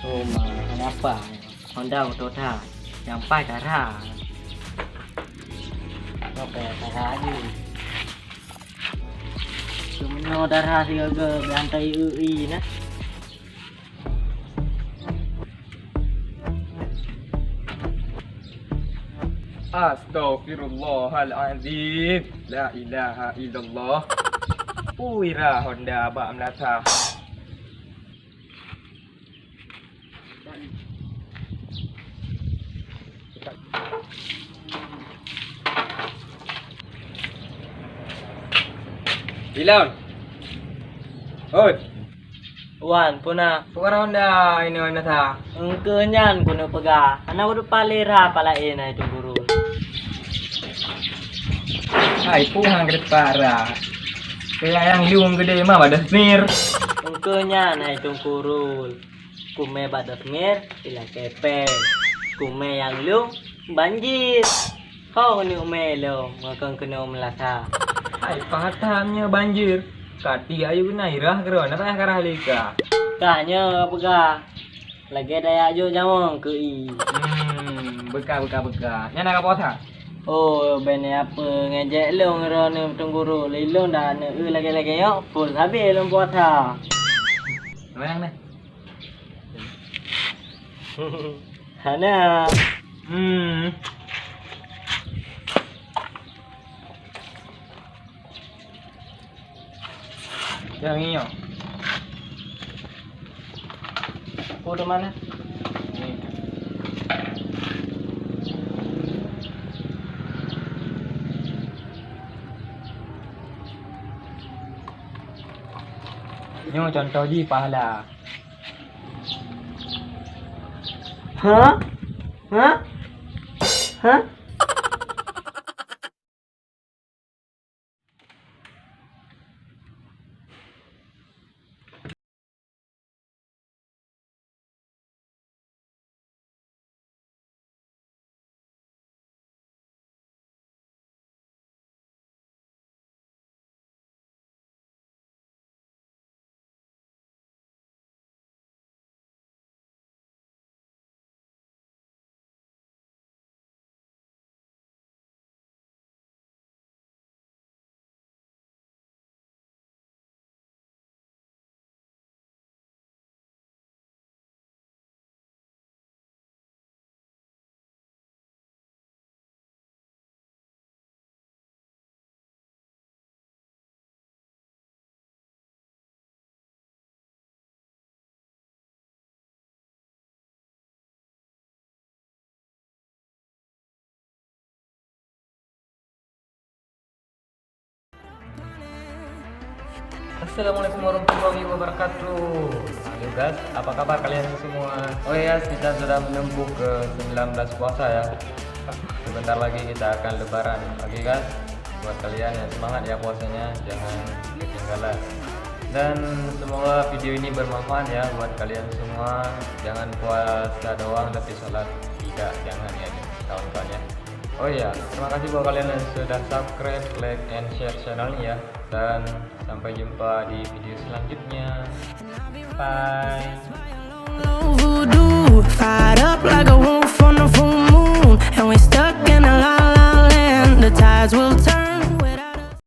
Oh, kenapa? Honda Toyota yang pakai darah. Apa darah aja? Cuma darah sih ke lantai UI nah. Astaghfirullahaladzim. La ilaha illallah. Uira Honda Bak Melata. Ilon. Oi. Wan puna Bukan Honda ini Melata. engkenyan kuno pega. Anak udah palera pala ena itu guru. Hai puhang gede parah. Kayak yang liung gede mah badas mir. Engkenyan itu kurul. Kume badas mir ila kepe. Kume yang lu banjir. Kau ni ume lo ngakang kena melasa. Hai pahatannya banjir. Kati ayu nairah kerana tayah karah lika. Kanya pega. Lagi daya ajo jamong ke i. Beka. Nyana ka posa. Oh, bene apa ngejek lu ngerone tungguru lilung dah ne lagi yo full habis lu puasa. Mana? Hana. Yang ini yo. Udah mana? Ini contoh di pahala. Hah? Hah? Hah? Assalamualaikum warahmatullahi wabarakatuh. Halo guys, apa kabar kalian semua? Oh ya, kita sudah menempuh ke 19 puasa ya. Sebentar lagi kita akan lebaran. Oke guys, buat kalian yang semangat ya puasanya, jangan ketinggalan. Dan semoga video ini bermanfaat ya buat kalian semua. Jangan puasa doang tapi sholat tidak, jangan ya kawan-kawan ya. Oh iya, terima kasih buat kalian yang sudah subscribe, like, and share channelnya ya. Dan sampai jumpa di video selanjutnya. Bye.